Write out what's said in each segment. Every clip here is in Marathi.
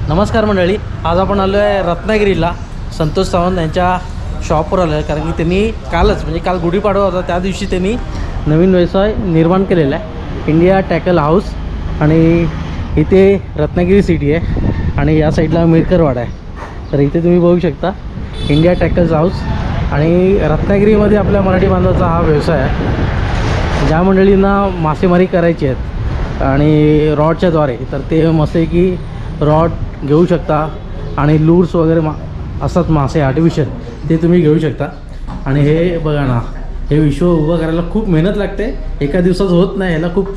नमस्कार मंडळी, आज आपण आलो आहे रत्नागिरीला. संतोष सावंत यांच्या शॉपवर आलो आहे कारण की त्यांनी कालच म्हणजे काल गुढीपाडवा होता त्या दिवशी त्यांनी नवीन व्यवसाय निर्माण केलेला आहे, इंडिया टॅकल हाऊस. आणि इथे रत्नागिरी सिटी आहे आणि या साईडला मिरकरवाडा आहे. तर इथे तुम्ही बघू शकता इंडिया टॅकल्स हाऊस. आणि रत्नागिरीमध्ये आपल्या मराठी बांधवाचा हा व्यवसाय आहे. ज्या मंडळींना मासेमारी करायची आहेत आणि रॉडच्याद्वारे, तर ते मसे की रॉड घेऊ शकता आणि लूर्स वगैरे असतात मासे आर्टिफिशियल, ते तुम्ही घेऊ शकता. आणि हे बघा ना, हे विश्व उभं करायला खूप मेहनत लागते, एका दिवसात होत नाही, ह्याला खूप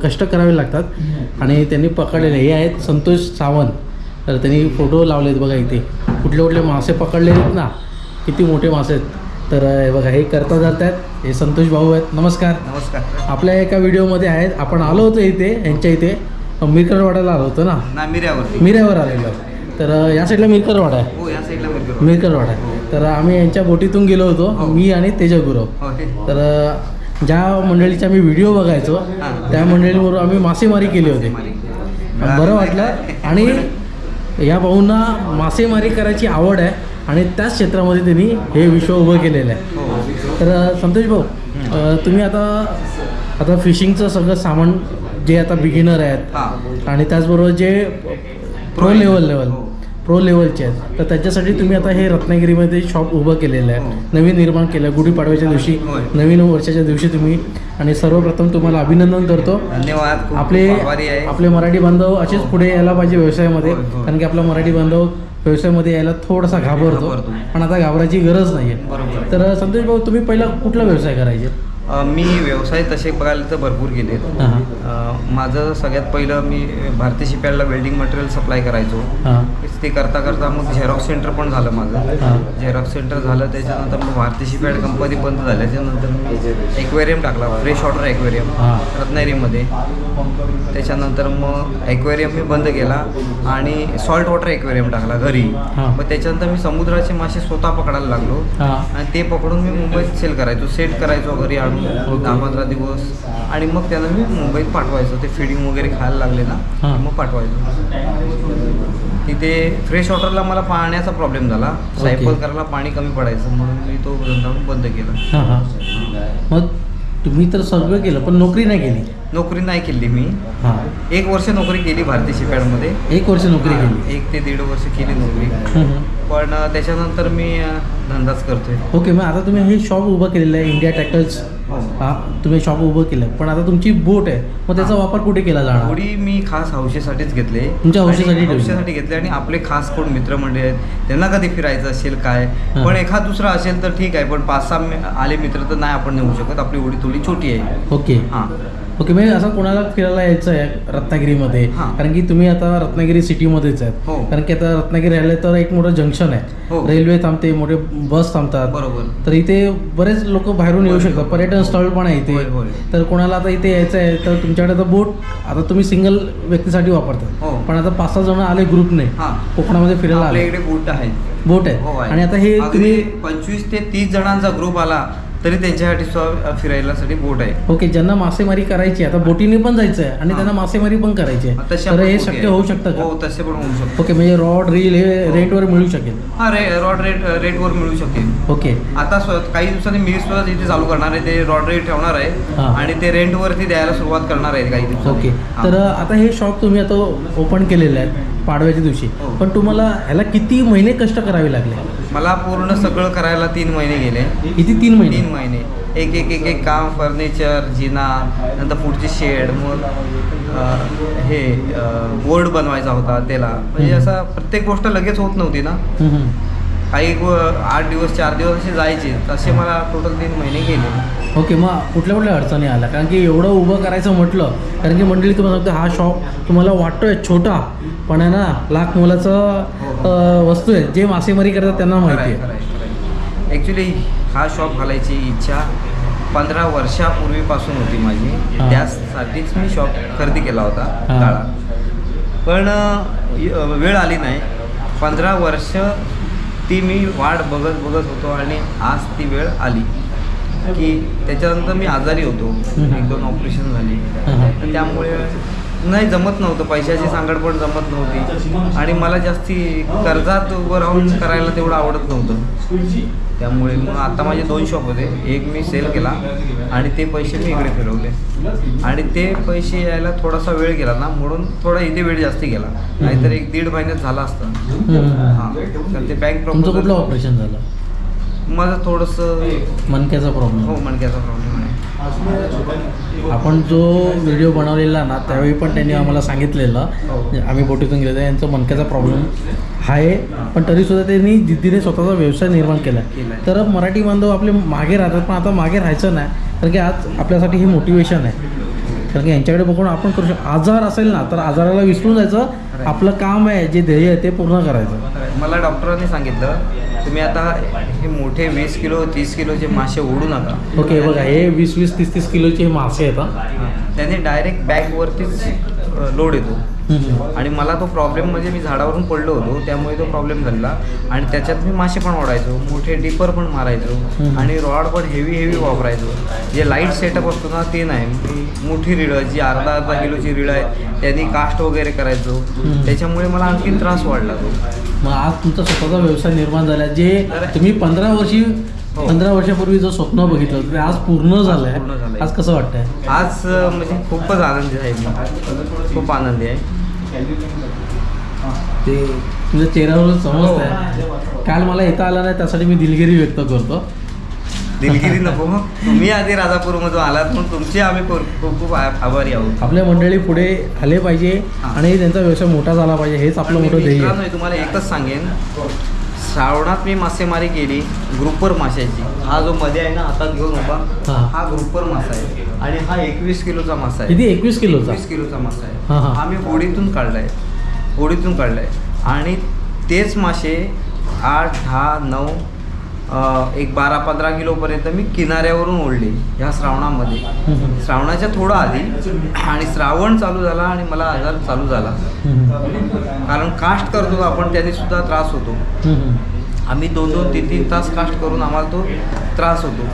कष्ट करावे लागतात. आणि त्यांनी पकडलेले हे आहेत संतोष सावंत. तर त्यांनी फोटो लावले आहेत बघा, इथे कुठले कुठले मासे पकडलेले आहेत ना, किती मोठे मासे आहेत. तर हे बघा, हे करता जात आहेत, हे संतोष भाऊ आहेत. नमस्कार. नमस्कार. आपल्या एका व्हिडिओमध्ये आहेत, आपण आलो होतो इथे यांच्या इथे मिरकरवाड्याला आलो होतो ना, मिऱ्यावर आलेलो. तर या साईडला मिरकरवाडा आहे. हो, या साईडला मिरकरवाडा आहे. तर आम्ही यांच्या बोटीतून गेलो होतो, मी आणि तेजगुरव. तर ज्या मंडळीचा मी व्हिडिओ बघायचो त्या मंडळीबरोबर आम्ही मासेमारी केली होती. बरं वाटलं. आणि या भाऊंना मासेमारी करायची आवड आहे आणि त्याच क्षेत्रामध्ये त्यांनी हे विश्व उभं केलेलं आहे. तर संतोष भाऊ, तुम्ही आता फिशिंगचं सगळं सामान, जे आता बिगिनर आहेत आणि त्याचबरोबर जे प्रो लेवलचे आहेत, तर त्याच्यासाठी तुम्ही आता हे रत्नागिरीमध्ये शॉप उभं केलेलं आहे, नवीन निर्माण केलं आहे गुढीपाडव्याच्या दिवशी, नवीन वर्षाच्या दिवशी तुम्ही. आणि सर्वप्रथम तुम्हाला अभिनंदन करतो. धन्यवाद. आपले मराठी बांधव असेच पुढे यायला पाहिजे व्यवसायामध्ये, कारण की आपला मराठी बांधव व्यवसायामध्ये यायला थोडासा घाबरतो, पण आता घाबरायची गरज नाही आहे. तर संतोष भाऊ, तुम्ही पहिला कुठला व्यवसाय करायचे? मी व्यवसाय तसे बघायला तर भरपूर केले. माझं सगळ्यात पहिलं मी भारतीय शिपयार्डला वेल्डिंग मटेरियल सप्लाय करायचो. ते करता करता मग झेरॉक्स सेंटर पण झालं माझं. झेरॉक्स सेंटर झालं, त्याच्यानंतर मग भारतीय शिपयार्ड कंपनी बंद झाल्याच्यानंतर मी एक्वेरियम टाकला, फ्रेश वॉटर एक्वेरियम रत्नागिरीमध्ये. त्याच्यानंतर मग एक्वेरियम मी बंद केला आणि सॉल्ट वॉटर एक्वेरियम टाकला घरी. मग त्याच्यानंतर मी समुद्राचे मासे स्वतः पकडायला लागलो आणि ते पकडून मी मुंबईत सेल करायचो, सेट करायचो घरी आणून 10-15 दिवस. आणि मग त्यांना मी मुंबईत पाठवायचो. ते फीडिंग वगैरे खायला लागले ना, मग पाठवायचो. तिथे फ्रेश वॉटरला मला पाण्याचा प्रॉब्लेम झाला, सायकल करायला पाणी कमी पडायचं, म्हणून मी तो धंदा बंद केला. मग तुम्ही तर सगळं केलं, पण नोकरी नाही केली? नोकरी नाही केली मी. 1 वर्ष नोकरी केली भारतीय शिपयार्डमध्ये. 1 वर्ष नोकरी केली? 1 ते 1.5 वर्ष केली नोकरी, पण त्याच्यानंतर मी धंदाच करतोय. ओके. मग आता तुम्ही हे शॉप उभं केलेलं आहे, इंडिया टॅकल्स. तुम्ही शॉप उभं केलं, पण आता तुमची बोट आहे, मग त्याचा वापर कुठे केला जाणार? बोडी मी खास हौशीसाठीच घेतले. तुमच्या हौशीसाठी घेतले. आणि आपले खास कोण मित्रमंडळी आहेत, त्यांना कधी फिरायचं असेल काय, पण एखाद दुसरा असेल तर ठीक आहे, पण 5-6 आले मित्र तर नाही आपण नेऊ शकत, आपली ओढी थोडी छोटी आहे. ओके. ओके. म्हणजे असं कोणाला फिरायला यायचं आहे रत्नागिरीमध्ये, कारण की तुम्ही आता रत्नागिरी सिटीमध्येच आहेत, कारण की आता रत्नागिरी राहिले तर एक मोठं जंक्शन आहे, रेल्वे थांबते, मोठे बस थांबतात. बरोबर. तर इथे बरेच लोक बाहेरून येऊ शकतात, पर्यटन स्थळ पण आहे इथे. तर कोणाला आता इथे यायचं आहे तर तुमच्याकडे तर बोट आता तुम्ही सिंगल व्यक्तीसाठी वापरतात, पण आता 5-6 जण आले ग्रुपने कोकणामध्ये फिरायला आले, इकडे बोट आहे. आणि आता हे तुम्ही 25 ते 30 जणांचा ग्रुप आला तरी त्यांच्यासाठी फिरायलासाठी बोट आहे. ओके. ज्यांना मासेमारी करायची, आता बोटीने पण जायचं आहे आणि त्यांना मासेमारी पण करायची आहे, तर हे शक्य होऊ शकतं का? हो, तसे पण होऊ शकतं. ओके. म्हणजे रॉड रील हे रेटवर मिळू शकेल? रॉड रेटवर मिळू शकेल. ओके. आता काही दिवसांनी मी स्वतः इथे चालू करणार आहे, ते रॉड रेट ठेवणार आहे आणि ते रेंटवरती द्यायला सुरुवात करणार आहे काही दिवसांनी. ओके. तर आता हे शॉप तुम्ही आता ओपन केलेलं आहे पाडव्याच्या दिवशी, पण तुम्हाला ह्याला किती महिने कष्ट करावे लागले? मला पूर्ण सगळं करायला 3 महिने गेले. किती? 3 महिने? 3 महिने. एक काम, फर्निचर, जिना, नंतर पुढची शेड, मग हे बोर्ड बनवायचा होता त्याला. म्हणजे असं प्रत्येक गोष्ट लगेच होत नव्हती ना, काही 8 दिवस 4 दिवस असे जायचे, तसे मला टोटल 3 महिने गेले. ओके. मग कुठल्या अडचणी आल्या? कारण की एवढं उभं करायचं म्हटलं, कारण की मंडळी तुम्हाला सांगतो, हा शॉप तुम्हाला वाटतोय छोटा, पण आहे ना लाख मोलाचं वस्तू आहे. जे मासेमारी करतात त्यांना माहिती आहे. ॲक्च्युली हा शॉप घालायची इच्छा 15 वर्षापूर्वीपासून होती माझी. त्यासाठीच मी शॉप खरेदी केला होता काळात, पण वेळ आली नाही. 15 वर्ष ती मी वाट बघत होतो आणि आज ती वेळ आली की त्याच्यानंतर मी आजारी होतो, 1-2 ऑपरेशन झाली, तर त्यामुळे नाही जमत नव्हतं, पैशाची सांगड पण जमत नव्हती आणि मला जास्ती कर्जात उभं राहून करायला तेवढं आवडत नव्हतं. त्यामुळे मग आता माझे 2 शॉप होते, एक मी सेल केला आणि ते पैसे मी इकडे फिरवले आणि ते पैसे यायला थोडासा वेळ गेला ना, म्हणून थोडा इथे वेळ जास्ती गेला, नाहीतर 1-1.5 महिन्यात झाला असता. हां, तर ते बँक तुमचं कुठलं ऑपरेशन झालं? माझं थोडंसं मणक्याचा प्रॉब्लेम. हो, मणक्याचा प्रॉब्लेम आहे. आपण जो व्हिडिओ बनवलेला ना त्यावेळी पण त्यांनी आम्हाला सांगितलेलं, आम्ही बोटीतून गेलेलो, यांचा मणक्याचा प्रॉब्लेम आहे, पण तरीसुद्धा त्यांनी जिद्दीने स्वतःचा व्यवसाय निर्माण केला. तर मराठी बांधव आपले मागे राहतात, पण आता मागे राहायचं नाही, कारण की आज आपल्यासाठी हे मोटिवेशन आहे. कारण की यांच्याकडे बघून आपण करू शकतो. आजार असेल ना तर आजाराला विसरून जायचं, आपलं काम आहे, जे ध्येय आहे ते पूर्ण करायचं. मला डॉक्टरांनी सांगितलं तुम्ही आता हे मोठे 20 किलो 30 किलोचे मासे ओढू नका. ओके, बघा हे 20-20, 30-30 किलोचे मासे आहेत. त्याने डायरेक्ट बॅगवरतीच लोड येतो आणि मला तो प्रॉब्लेम म्हणजे मी झाडावरून पडलो होतो, त्यामुळे तो प्रॉब्लेम झाला आणि त्याच्यात मी मासे पण ओढायचो, मोठे डिपर पण मारायचो आणि रॉड पण हेवी वापरायचो. जे लाईट सेटअप असतो ना ते नाही, मी मोठी रिळं जी अर्धा किलोची रिळं आहे त्यांनी कास्ट वगैरे करायचो, त्याच्यामुळे मला आणखीन त्रास वाढला तो. मग आज तुमचा स्वतःचा व्यवसाय निर्माण झाला, जे तुम्ही 15 वर्षापूर्वी जो स्वप्न बघितलं होतं ते आज पूर्ण झालं आहे. आज कसं वाटतंय? आज म्हणजे खूपच आनंदी आहे मी, खूप आनंदी आहे. ते तुझ्या चेहऱ्यावरून समजत आहे. काल मला येता आला नाही त्यासाठी मी दिलगिरी व्यक्त करतो. दिलगिरी नको, तुम्ही आधी राजापूरमधून आलात म्हणून तुमचे आम्ही खूप आभारी आहोत. आपल्या मंडळी पुढे आले पाहिजे आणि त्यांचा व्यवसाय मोठा झाला पाहिजे, हेच आपलं मोठं ध्येय आहे. तुम्हाला एकच सांगेन, श्रावणात मी मासेमारी केली ग्रुपवर माशाची. हा जो मध्ये आहे ना हातात घेऊन उभा, हा ग्रुपवर मासा आहे आणि हा 21 किलोचा मासा आहे. किती? 21 किलोचा? 21 किलोचा मासा आहे. हा मी होडीतून काढलाय आणि तेच मासे 8, 10, 9 एक 12-15 किलोपर्यंत मी किनाऱ्यावरून ओढले ह्या श्रावणामध्ये. श्रावणाच्या थोडं आधी आणि श्रावण चालू झाला आणि मला आजार चालू झाला, कारण कास्ट करतो आपण त्याने सुद्धा त्रास होतो. आम्ही 2-2, 3-3 तास कास्ट करून आम्हाला तो त्रास होतो.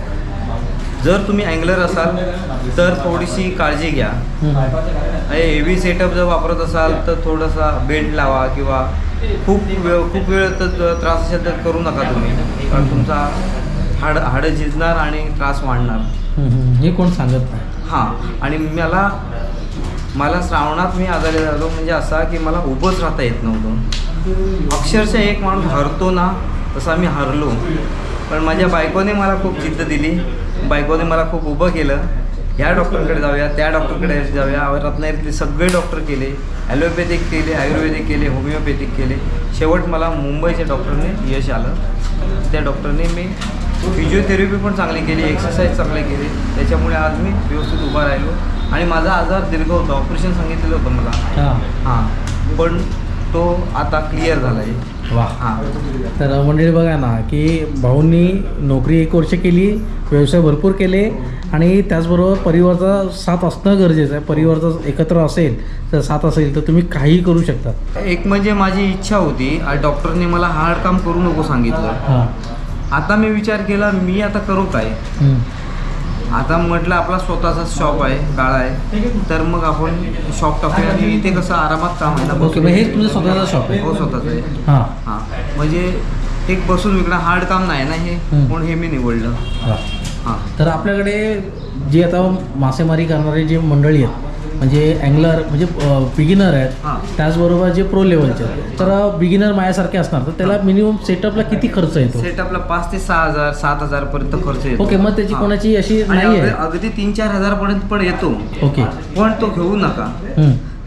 जर तुम्ही अँगलर असाल तर थोडीशी काळजी घ्या. हेवी सेटअप जर वापरत असाल तर थोडासा बेल्ट लावा किंवा खूप वेळ तर त्रास असेल तर करू नका तुम्ही, कारण तुमचा हाडं झिजणार आणि त्रास वाढणार. हे कोण सांगत नाही. हां, आणि मला श्रावणात मी आजारी झालो म्हणजे असा की मला उभंच राहता येत नव्हतं. अक्षरशः एक माणूस हरतो ना तसा मी हरलो. पण माझ्या बायकोने मला खूप जिद्द दिली, बायकोने मला खूप उभं केलं. ह्या डॉक्टरकडे जाऊया, त्या डॉक्टरकडे जाऊया. रत्नागिरीतले सगळे डॉक्टर केले, ॲलोपॅथिक केले, आयुर्वेदिक केले, होमिओपॅथिक केले. शेवट मला मुंबईच्या डॉक्टरने यश आलं. त्या डॉक्टरने मी फिजिओथेरपी पण चांगली केली, एक्सरसाइज चांगले केले, त्याच्यामुळे आज मी व्यवस्थित उभा राहिलो आणि माझा आजार दीर्घ होता. ऑपरेशन सांगितलेलं होतं मला. हां, पण तो आता क्लिअर झाला आहे. वा. तर मंडळी बघा ना की भाऊंनी नोकरी 1 वर्ष केली, व्यवसाय भरपूर केले आणि त्याचबरोबर परिवाराचा साथ असणं गरजेचं आहे. परिवार जर एकत्र असेल तर साथ असेल तर तुम्ही काहीही करू शकता. एक म्हणजे माझी इच्छा होती, डॉक्टरने मला हार्ड काम करू नको सांगितलं. आता मी विचार केला मी आता करू काय. आता म्हटलं आपला स्वतःचा शॉप आहे, गाळा आहे, तर मग आपण शॉप टाकूया आणि इथे कसं आरामात काम आहे ना. ओके, हे तुझं स्वतःचा शॉप आहे? हो, स्वतःचं आहे. हां, म्हणजे एक बसून विकणं हार्ड काम नाही ना हे, म्हणून हे मी निवडलं. हां, तर आपल्याकडे जे आता मासेमारी करणारे जे मंडळी आहेत म्हणजे अँगलर म्हणजे बिगिनर आहेत, त्याचबरोबर जे प्रो लेवलचे आहेत, तर बिगिनर माझ्यासारखे असणार तर त्याला मिनिमम सेटअपला किती खर्च येतो? सेटअपला 5 ते 6,000 7,000 पर्यंत खर्च येतो. ओके, मग त्याची कोणाची अशी नाही आहे? अगदी 3-4 हजार पर्यंत पण येतो. ओके, पण तो घेऊ नका,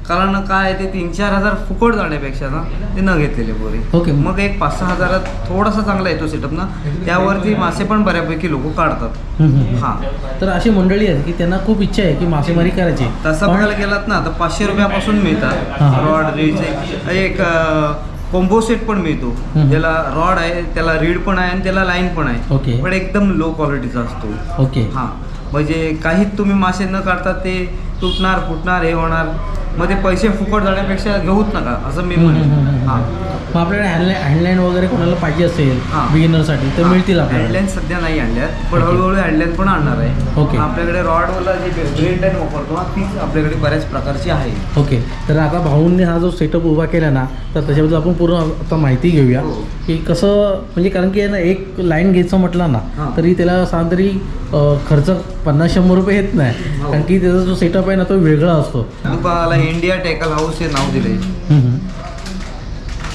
कारण काय ते 3-4 हजार फुकट जाण्यापेक्षा ना ते न घेतलेले बरे. ओके, मग एक 5-6 हजारात थोडासा चांगला येतो सेटअप ना, त्यावरती मासे पण बऱ्यापैकी लोक काढतात. हां, तर अशी मंडळी आहेत की त्यांना खूप इच्छा आहे की मासेमारी करायची. तसं बघायला गेलात ना तर 500 रुपयापासून मिळतात रॉड, रीड. एक कॉम्बो सेट पण मिळतो, ज्याला रॉड आहे, त्याला रीड पण आहे आणि त्याला लाईन पण आहे. ओके, पण एकदम लो क्वालिटीचा असतो. ओके, हां, म्हणजे काहीच तुम्ही मासे न काढता ते तुटणार फुटणार हे होणार, मग ते पैसे फुकट जाण्यापेक्षा घेऊच नका असं मी म्हणेन. हां, मग आपल्याकडे हँडलाईन वगैरे कोणाला पाहिजे असेल हां. बिगिनरसाठी तर मिळतील आपल्याकडे. हँडलाईन सध्या नाही आणल्यात, पण ओके. हळूहळू हँडलाईन पण आणणार आहे. ओके. आपल्याकडे रॉडवाला जे ब्रेड लाईन वापरतो तीच आपल्याकडे बऱ्याच प्रकारची आहे. ओके. तर आता भाऊंनी हा जो सेटअप उभा केला ना, तर त्याच्याबद्दल आपण पूर्ण आता माहिती घेऊया हो. की कसं, म्हणजे कारण की आहे ना, एक लाईन घ्यायचं म्हटलं ना हां. तरी त्याला साधारण तरी खर्च 50-100 रुपये येत नाही, हो. कारण की त्याचा जो सेटअप आहे ना तो वेगळा असतो. दुकानाला इंडिया टेकल हाऊस हे नाव दिले.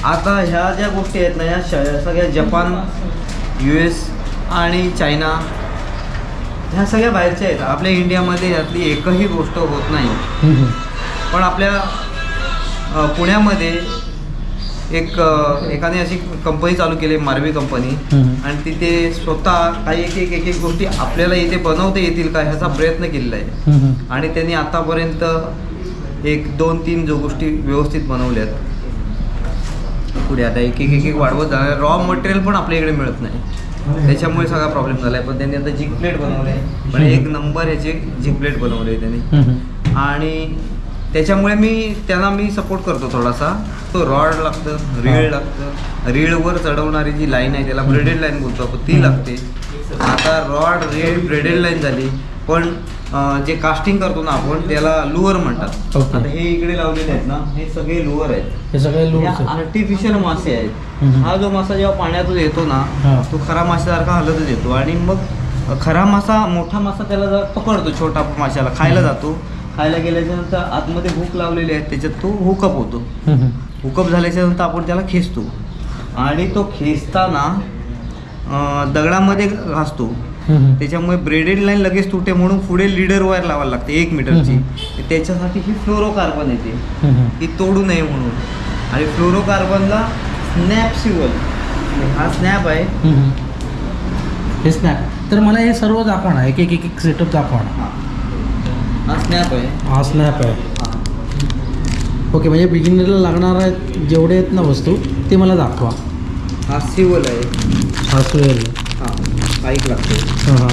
आता ह्या ज्या गोष्टी आहेत ना, ह्या सगळ्या जपान, US आणि चायना ह्या सगळ्या बाहेरच्या आहेत. आपल्या इंडियामध्ये यातली एकही गोष्ट होत नाही. पण आपल्या पुण्यामध्ये एकाने अशी कंपनी चालू केली, मारवी कंपनी, आणि तिथे स्वतः काही एक एक गोष्टी आपल्याला इथे बनवता येतील का ह्याचा प्रयत्न केलेला आहे. आणि त्यांनी आतापर्यंत 1-2-3 जो गोष्टी व्यवस्थित बनवल्यात. पुढे आता एक वाढवत जाणार. रॉ मटेरियल पण आपल्या इकडे मिळत नाही, त्याच्यामुळे सगळा प्रॉब्लेम झाला आहे. पण त्यांनी आता जिग प्लेट बनवले, पण 1 नंबर ह्याचे जिग प्लेट बनवले त्यांनी. आणि त्याच्यामुळे त्यांना मी सपोर्ट करतो थोडासा. तो रॉड लागतं, रीळ लागतं. रीळवर चढवणारी जी लाईन आहे त्याला ब्रेडेड लाईन बोलतो आपण, ती लागते. आता रॉड, रीळ, ब्रेडेड लाईन झाली, पण जे कास्टिंग करतो ना आपण त्याला लुअर म्हणतात. ओके. आता हे इकडे लावलेले आहेत ना, हे सगळे लुअर आहेत. हे सगळे लोक आर्टिफिशियल मासे आहेत. हा जो मासा जेव्हा पाण्यातून येतो ना, तो खरा माशासारखा हलतच येतो. आणि मग खरा मासा, मोठा मासा त्याला जर पकडतो, छोटा माशाला खायला जातो. खायला गेल्याच्या नंतर आतमध्ये हुक लावलेले आहेत, त्याच्यात तो हुकअप होतो. हुकअप झाल्याच्या नंतर आपण त्याला खेचतो, आणि तो खेचताना दगडामध्ये घासतो. त्याच्यामुळे ब्रेडेड लाईन लगेच तुटे, म्हणून पुढे लीडर वायर लावायला लागते 1 मीटरची. त्याच्यासाठी ही फ्लोरोकार्बन येते, ही तोडू नये म्हणून. आणि फ्लोरोकार्बनला स्नॅप सिवल, हा स्नॅप आहे. हे स्नॅप. तर मला हे सर्व दाखवा ना, एक सेटअप दाखवा ना. हा स्नॅप आहे. हा स्नॅप आहे. ओके. म्हणजे बिगिनरला लागणार आहेत जेवढे आहेत ना वस्तू ते मला दाखवा. हा सिवल आहे. हा स्वेल. हा बाईक लागते. हां.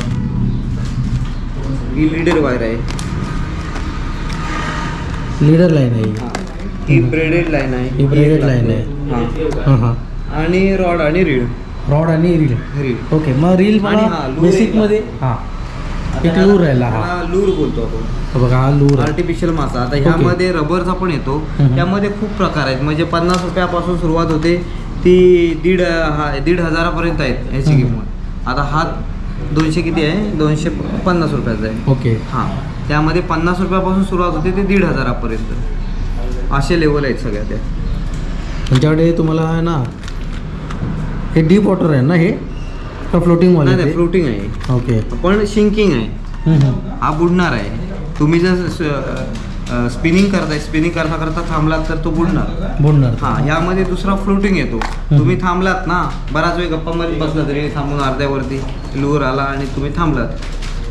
ही लीडर वायर आहे. लीडर लाईन आहे. हा, ही ब्रेडेड लाईन आहे. ही ब्रेडेड लाईन आहे. हां. आणि रॉड आणि रीळ. रॉड आणि रील. ओके. मग रील आणि मला हा, लूर बेसिकमध्ये हां एक लूर राहिला. हा लूर बोलतो आपण. बघा, हा लूर आर्टिफिशियल मासा. आता ह्यामध्ये रबरचा पण येतो. त्यामध्ये खूप प्रकार आहेत. म्हणजे 50 रुपयापासून सुरुवात होते, ती 1,500 आहेत ह्याची किंमत. आता हा 200 किती आहे, 250 रुपयाचा आहे. ओके. हां, त्यामध्ये 50 रुपयापासून सुरुवात होते ते 1,500 असे लेवल आहेत सगळ्या त्या. तुमच्याकडे तुम्हाला आहे ना, हे डीप वॉटर आहे ना, हे का फ्लोटिंग वाले? नाही, फ्लोटिंग आहे. ओके. पण शिंकिंग आहे. हा बुडणार आहे. तुम्ही जर स्पिनिंग करता करता थांबलात तर तो बुडणार. हां, ह्यामध्ये दुसरा फ्लोटिंग येतो. तुम्ही थांबलात ना, बराच वेळ गप्पा मारत बसला तरी, थांबून अर्ध्यावरती लूर आला आणि तुम्ही थांबलात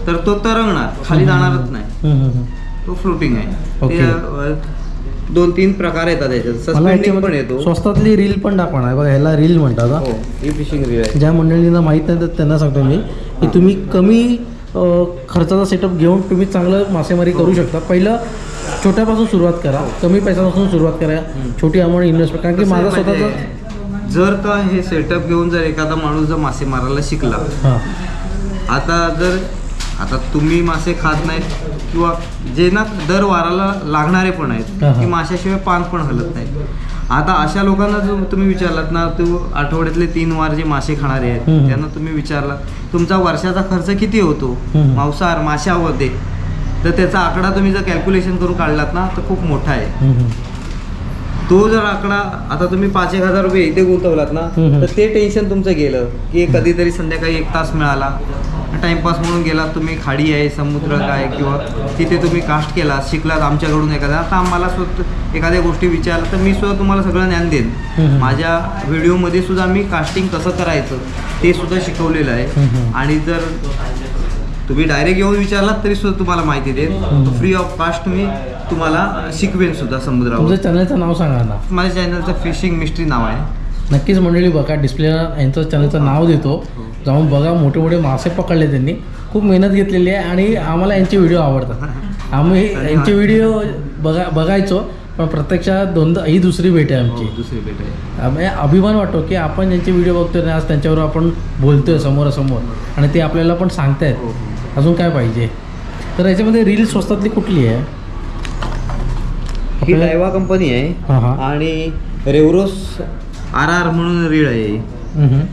तर तो तरंगणार, खाली जाणारच नाही. तो फ्लोटिंग आहे. ते 2-3 प्रकार येतात त्याच्यात. सस्पेंडिंग पण येतो. स्वस्तातली रील पण दाखवणार बघा, ह्याला रील म्हणतात. हो, ही फिशिंग रील आहे. ज्या मंडळींना माहीत नाही तर त्यांना सांगतो मी की तुम्ही कमी खर्चाचा सेटअप घेऊन तुम्ही चांगलं मासेमारी करू शकता. पहिलं छोट्यापासून सुरुवात करा, कमी पैशापासून सुरुवात करा, छोटी अमाऊंट इन्व्हेस्टमेंट. कारण की माझा स्वतःचा जर का हे सेटअप घेऊन जर एखादा माणूस जर मासे मारायला शिकला, आता तुम्ही मासे खात नाहीत किंवा जे ना दर वाराला लागणारे पण आहेत की माशाशिवाय पान पण हलत नाहीत. आता अशा लोकांना जो तुम्ही विचारलात ना, तो आठवड्यातले 3 वार जे मासे खाणारे आहेत त्यांना तुम्ही विचारलात तुमचा वर्षाचा खर्च किती होतो मांसाहार माशामध्ये, तर त्याचा आकडा तुम्ही जर कॅल्क्युलेशन करून काढलात ना तर खूप मोठा आहे. तो जर आकडा आता तुम्ही 5,000 रुपये इथे गुंतवलात ना तर ते टेन्शन तुमचं गेलं की कधीतरी संध्याकाळी 1 तास मिळाला, टाइमपास म्हणून गेलात तुम्ही, खाडी आहे, समुद्र काय, किंवा तिथे तुम्ही कास्ट केला, शिकलात आमच्याकडून एखाद्या. आता आम्हाला स्वतः एखाद्या गोष्टी विचारल्या तर मी सुद्धा तुम्हाला सगळं ज्ञान देईन. माझ्या व्हिडिओमध्ये सुद्धा मी कास्टिंग कसं करायचं ते सुद्धा शिकवलेलं आहे. आणि जर तुम्ही डायरेक्ट येऊन विचारलात तरी सुद्धा तुम्हाला माहिती देईन. फ्री ऑफ कास्ट मी तुम्हाला शिकवेन सुद्धा समुद्रावर. तुमच्या चॅनलचं नाव सांगा ना. माझ्या चॅनलचं फिशिंग मिस्ट्री नाव आहे. नक्कीच मंडळी बघा, डिस्प्लेला यांचं चॅनलचं नाव देतो, जाऊन बघा. मोठे मोठे मासे पकडले त्यांनी, खूप मेहनत घेतलेली आहे आणि आम्हाला यांचे व्हिडिओ आवडतात. आम्ही यांचे व्हिडिओ बघायचो, पण प्रत्यक्षात दोनदा ही दुसरी भेट आहे आमची. दुसरी भेट आहे. आम्ही अभिमान वाटतो की आपण ज्यांचे व्हिडिओ बघतोय ना आज त्यांच्यावर आपण बोलतोय समोरासमोर आणि ते आपल्याला पण सांगतायत अजून काय पाहिजे. तर याच्यामध्ये रील स्वस्तातली कुठली आहे? ही डायवा कंपनी आहे. हां हां. आणि रेवरोस RR म्हणून रीळ आहे.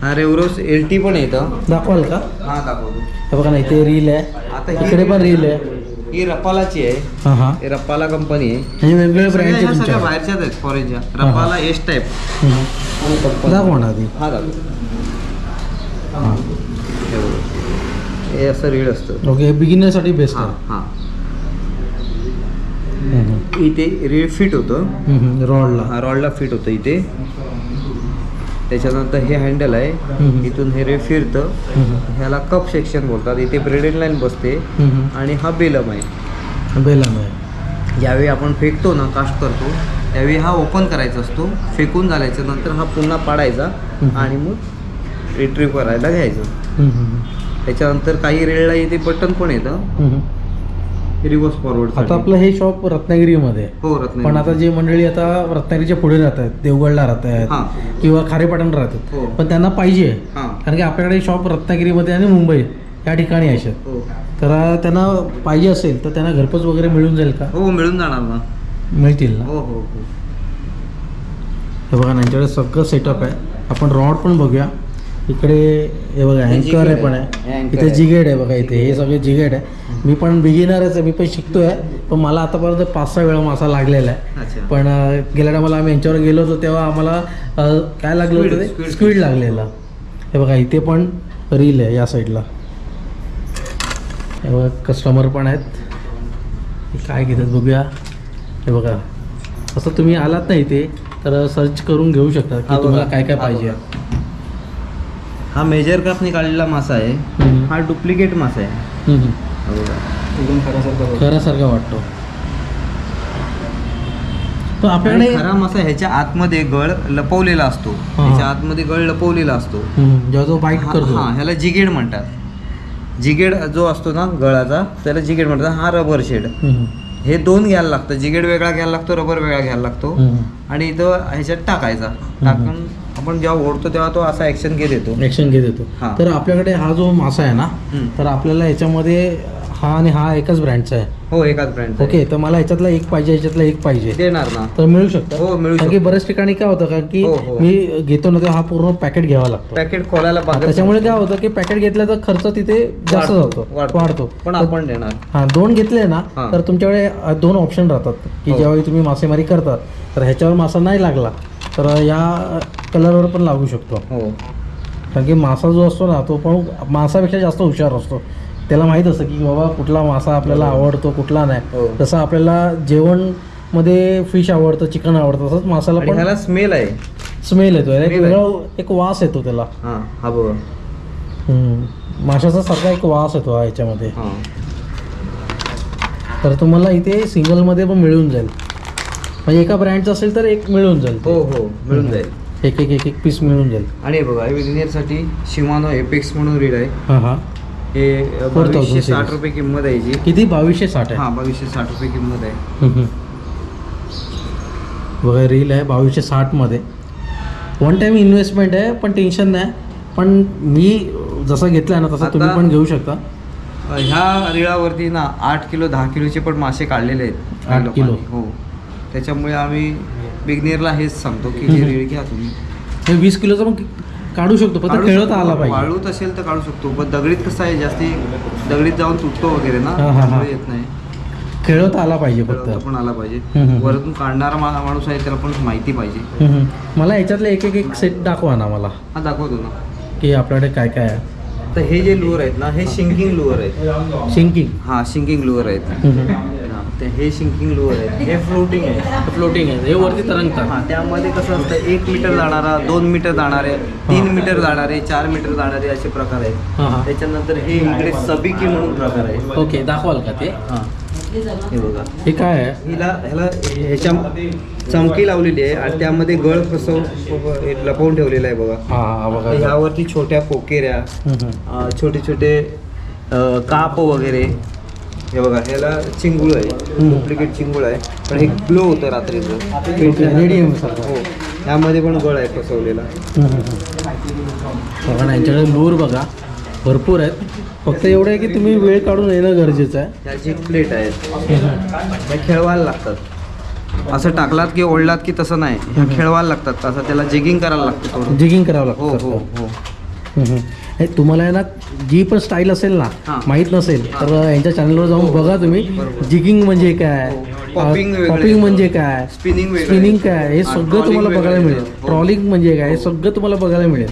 हा रेवरोस LT पण येतं. दाखवाल का? हा दाखवतो. हे बघा ना इथे रील आहे, आता इकडे पण रील आहे. ही रपालाची आहे. हां हां. ही रपाला कंपनी आहे. म्हणजे वेगवेगळ्या ब्रँडचे सगळ्या तुमच्या बाहेरच्याच आहेत फॉरेनच्या. रपाला S टाईप. दाखवा ना आधी. हा दाखव. हे असं रीळ असतं. ओके, बिगिनरसाठी बेस्ट हां आहे. हां. इथे रीळ फिट होतं. रॉडला. रॉडला फिट होतं इथे. त्याच्यानंतर हे हँडल आहे. इथून हे रे फिरतं. ह्याला कप सेक्शन बोलतात. इथे ब्रेडेड लाईन बसते. आणि हा बेलम आहे. बेलम आहे. ज्यावेळी आपण फेकतो ना, कास्ट करतो त्यावेळी हा ओपन करायचा असतो. फेकून झाल्याच्या नंतर हा पुन्हा पाडायचा आणि मग रिट्रीव्ह करायला घ्यायचं. त्याच्यानंतर काही रेलला इथे बटन पण येतं रिव्हर्स फॉरवर्ड. आता आपलं हे शॉप रत्नागिरीमध्ये. हो रत्नागिरी. पण आता जे मंडळी आता रत्नागिरीच्या पुढे राहत आहेत, देवगडला राहत आहेत किंवा खारेपाटण राहतात, हो. पण त्यांना पाहिजे हां. कारण की आपल्याकडे शॉप रत्नागिरीमध्ये आणि मुंबई या ठिकाणी आहेत. हो तर त्यांना पाहिजे असेल तर त्यांना घरपोच वगैरे मिळून जाईल का? हो मिळून जाणार ना. मिळतील ना? हो हो हो. हे बघा त्यांच्याकडे सगळं सेटअप आहे. आपण रॉड पण बघूया. इकडे हे बघा अँकर आहे पण आहे. इथे जिगेड आहे बघा. इथे हे सगळे जिगेड आहे. मी पण बिगिनरच आहे, मी पण शिकतोय. पण मला आतापर्यंत 5-6 वेळा मासा लागलेला आहे. अच्छा. पण गेल्या टायमाला आम्ही यांच्यावर गेलो होतो तेव्हा आम्हाला काय लागलं होतं ते स्क्विड लागलेला. हे बघा इथे पण रील आहे या साईडला. हे बघा कस्टमर पण आहेत. काय घेतात बघूया. हे बघा असं तुम्ही आलात ना इथे तर सर्च करून घेऊ शकता की तुम्हाला काय काय पाहिजे. हा मेजर क्राफ्टने काढलेला मासा आहे. हा डुप्लिकेट मासा आहे. एकदम खऱ्यासारखा वाटतो. पण आपल्याकडे खरा मासा ह्याच्या आतमध्ये गळ लपवलेला असतो. ह्याच्या आतमध्ये गळ लपवलेला असतो. जेव्हा तो बाईट करतो हा ह्याला जिगेड म्हणतात. जिगेड जो असतो ना गळाचा त्याला जिगेड म्हणतात. हा रबर शेड. हे दोन घ्यायला लागतं. जिगेड वेगळा घ्यायला लागतो, रबर वेगळा घ्यायला लागतो. आणि इथं ह्याच्यात टाकायचा. टाकून आपण जेव्हा ओढतो तेव्हा तो असा ऍक्शन घेत येतो. तर आपल्याकडे हा जो मासा आहे ना तर आपल्याला याच्यामध्ये हा आणि हा एकाच ब्रँडचा आहे. हो एकाच ब्रँड. ओके, तर मला याच्यातला एक पाहिजे, याच्यातला एक पाहिजे. देणार ना? तर मिळू शकतं. हो मिळू कारण की बऱ्याच ठिकाणी काय होतं कारण की मी घेतो ना तेव्हा हा पूर्ण पॅकेट घ्यावा लागतो. पॅकेट खोलायला त्याच्यामुळे काय होतं की पॅकेट घेतलं तर खर्च तिथे जास्त जातो, वाढतो. पण आपण देणार. हा 2 घेतले ना तर तुमच्याकडे 2 ऑप्शन राहतात की जेव्हा तुम्ही मासेमारी करतात तर ह्याच्यावर मासा नाही लागला तर या कलरवर पण लागू शकतो. हो कारण की मासा जो असतो ना तो पण मासापेक्षा जास्त हुशार असतो. त्याला माहीत असतं की बाबा कुठला मासा आपल्याला आवडतो कुठला नाही. तसं आपल्याला जेवणमध्ये फिश आवडतं, चिकन आवडतं, तसंच मासाला पण ह्याला स्मेल आहे. स्मेल येतो. एक वास येतो त्याला. हा बघा माशाचा सारखा एक वास येतो हा याच्यामध्ये. तर तुम्हाला इथे सिंगलमध्ये पण मिळून जाईल. म्हणजे एका ब्रँडचं असेल तर एक मिळून जाईल. हो हो मिळून जाईल. एक पीस मिळून जाईल. आणि बघा बिगिनरसाठी शिमानो एपेक्स म्हणून रीड आहे. हां हां. हे 2260 रुपये किंमत आहे याची. किती? 2260 आहे. हां 2260 रुपये किंमत आहे. बघा रील आहे 2260 मध्ये. वन टाइम इन्व्हेस्टमेंट आहे पण टेन्शन नाही. पण मी जसा घेतला ना तसा तुम्ही पण घेऊ शकता. ह्या रीळावरती ना 8 किलो 10 किलोचे पण मासे काढलेले आहेत. 8 किलो. हो त्याच्यामुळे आम्ही बिगनियरला हेच सांगतो की हे रीळ घ्या तुम्ही. हे 20 किलोचं पण काढू शकतो पण खेळता आला पाहिजे. वाळूत असेल तर काढू शकतो पण दगडीत कसं आहे जास्ती दगडीत जाऊन तुटतो वगैरे ना येत नाही. खेळवता आला पाहिजे फक्त. पण आला पाहिजे. वरतून काढणारा माणूस आहे त्याला पण माहिती पाहिजे. मला याच्यातले एक सेट दाखवा ना मला. हा दाखवतो ना की आपल्याकडे काय काय आहे. तर हे जे लुअर आहेत ना हे शिंकिंग लुअर आहेत. शिंकिंग? हां शिंकिंग लुअर आहेत. हे शिंकिंग लुअर आहेत. हे फ्लोटिंग आहे. फ्लोटिंग आहे. हे वरती तरंगतात. हां त्यामध्ये कसं असतं 1 मीटर जाणारा, 2 मीटर जाणारे, 3 मीटर जाणारे, 4 मीटर जाणारे असे प्रकार आहेत. त्याच्यानंतर हे इकडे सबिकी म्हणून प्रकार आहे. ओके दाखवाल का ते? हां हे बघा. हे काय आहे? ह्याला ह्याच्या चमकी लावलेली आहे आणि त्यामध्ये गळ कसं लपवून ठेवलेला आहे बघा. हां बघा. ह्यावरती छोट्या कोकेऱ्या, छोटे छोटे काप वगैरे हे बघा, ह्याला चिंगूळ आहे, डुप्लिकेट चिंगूळ आहे, पण हे ग्लो होतं रात्रीचं. रेडियम सारखं. हो, यामध्ये पण गळ आहे फसवलेला. बघा ना, यांच्याकडे लूर बघा भरपूर आहेत. फक्त एवढं आहे की तुम्ही वेळ काढून येणं गरजेचं आहे. त्याची प्लेट आहेत, त्या खेळवायला लागतात. असं टाकलात की ओढलात की तसं नाही, ह्या खेळवायला लागतात. असं त्याला जिगिंग करायला लागतं थोडं. जिगिंग करावं हो लागतं. हो हो. हे तुम्हाला आहे ना, जी पण स्टाईल असेल ना, हां. माहीत नसेल तर यांच्या चॅनलवर जाऊन बघा तुम्ही. जिगिंग म्हणजे काय, पॉपिंग वेगळं, पॉपिंग म्हणजे काय, स्पिनिंग वेगळं, स्पिनिंग काय, हे हां, सगळं ट्रॉलिंग तुम्हाला वेगळं बघायला मिळेल. आहे. हो. ट्रॉलिंग म्हणजे काय, हे सगळं तुम्हाला बघायला मिळेल.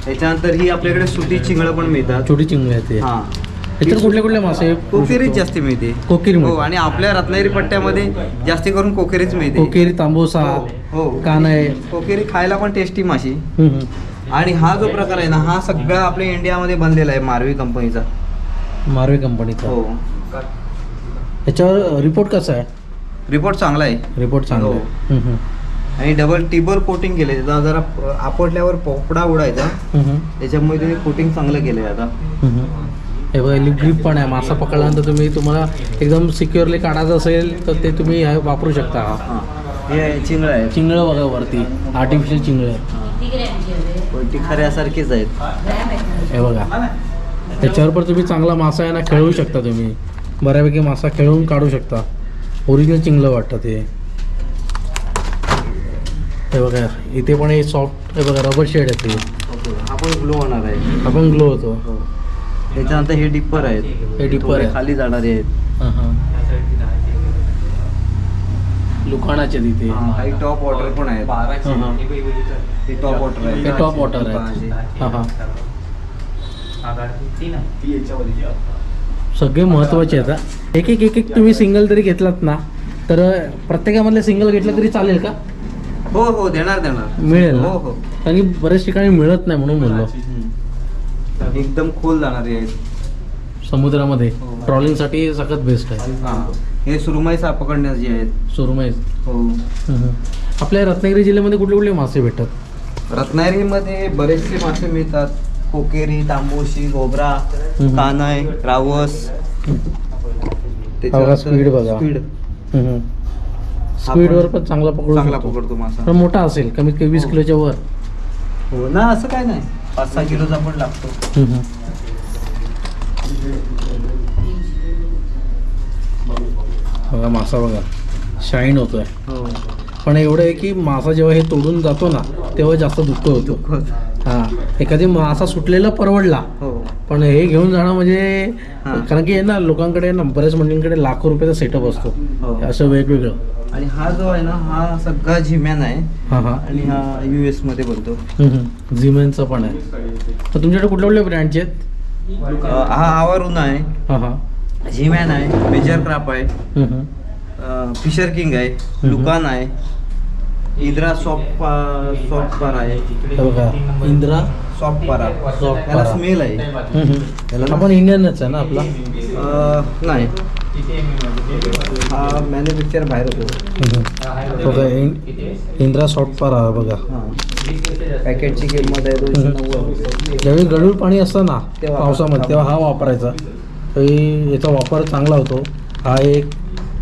त्याच्यानंतर ही आपल्याकडे सुटी चिंगळं पण मिळतात. छोटी चिंगळी आहे ते. हां, इतर कुठले कुठले मासे? कोकेरीच जास्ती मिळते. कोकेरी हो, मिळते. आणि आपल्या रत्नागिरी पट्ट्यामध्ये जास्ती करून कोकेरीच मिळते. कोकेरी, तांबोसा, हो, कानाय. कोकेरी खायला पण टेस्टी माशी. आणि हा जो प्रकार आहे ना, हा सगळा आपल्या इंडियामध्ये बनलेला आहे मारवी कंपनीचा. मारवी कंपनीचा. हो, याच्यावर रिपोर्ट कसा आहे? रिपोर्ट चांगला आहे. रिपोर्ट चांगला हो. आहे. आणि डबल टिबल कोटिंग केले. जरा आपटल्यावर पोपडा उडायचा, त्याच्यामुळे त्याने कोटिंग चांगलं केलं आहे आता. हे बघा, लिप ग्रीप पण आहे. मासा पकडल्यानंतर तुम्हाला एकदम सिक्युअरली काढायचं असेल तर ते तुम्ही वापरू शकता. हां, हे चिंगळं आहे. चिंगळं बघा वरती, आर्टिफिशियल चिंगळं आहे. पण ती खऱ्यासारखीच आहेत. हे बघा, त्याच्यावर पण तुम्ही चांगला मासा आहे ना खेळवू शकता. तुम्ही बऱ्यापैकी मासा खेळवून काढू शकता. ओरिजिनल चिंगळं वाटतं ते. हे बघा, इथे पण हे सॉफ्ट, हे बघा रबर शेड आहे ते. हा पण ग्लो होणार आहे. आपण ग्लो होतो. त्याच्यानंतर हे डिप्पर आहेत. हे डिप्पर थोडे आहे. खाली जाणारे आहेत. लुकाणाचे तिथे. काही टॉप वॉटर पण आहेत. हे टॉप वॉटर आहे. हे टॉप वॉटर आहे. हां हां. सगळे महत्त्वाचे आहेत. एक एक एक एक तुम्ही सिंगल तरी घेतलात ना, तर प्रत्येकामधले सिंगल घेतलं तरी चालेल का? हो हो, देणार देणार. मिळेल ना? हो हो. कारण की बऱ्याच ठिकाणी मिळत नाही म्हणून बोललो. एकदम खोल जाणारे आहेत. समुद्रामध्ये हो. ट्रॉलिंगसाठी सगळ्यात बेस्ट आहे. हां, हे सुरमई साप पकडण्याचे आहेत. सुरमई. हो. आपल्या रत्नागिरी जिल्ह्यामध्ये कुठले कुठले मासे भेटतात? रत्नागिरीमध्ये बरेचसे मासे मिळतात. कोकेरी, तांबोशी, गोबरा, कानाय, रावस. स्पीड बघा. स्पीड. स्पीडवर पण चांगला चांगला पकडू. पकडतो मासा. पण मोठा असेल, कमीत कमी 20 किलोच्या वर. हो ना, असं काय नाही, 5-6 किलोचा पण लागतो. बघा मासा बघा, शाईन होतोय. हो. पण एवढं आहे की मासा जेव्हा हे तोडून जातो ना, तेव्हा जास्त दुःख होतो. हां, एखादी मासा सुटलेला परवडला, हो. पण हे घेऊन जाणं म्हणजे, हां. कारण की आहे ना, लोकांकडे ना, बऱ्याच मंडळींकडे लाखो रुपयाचा सेटअप असतो. हो. असं वेगवेगळं. आणि हा जो आहे ना, हा सगळा झिम्यान आहे. हां हां. आणि हा US मध्ये बनतो. झिमेनचं पण आहे. तर तुमच्याकडे कुठल्या कुठल्या ब्रँडचे आहेत? हा आवारून आहे, हां हां. झिम्यान आहे, मेजर क्राप आहे, फिशर किंग आहे, लुकान आहे, इंद्रा सॉफ्ट पारा आहे. हे बघा, इंद्रा सॉफ्ट पारा. सॉफ्ट त्याला पारा. स्मेल आहे. आपण इंडियनच आहे ना आपला? नाही, हा मॅन्युफॅक्चर बाहेर होतो. बघा, इंद्रा सॉफ्ट पारा बघा. हां, पॅकेटची किंमत आहे 290. ज्यावेळी गढूळ पाणी असतं ना तेव्हा पावसामध्ये, तेव्हा हा वापरायचा. तरी याचा वापर चांगला होतो. हा एक,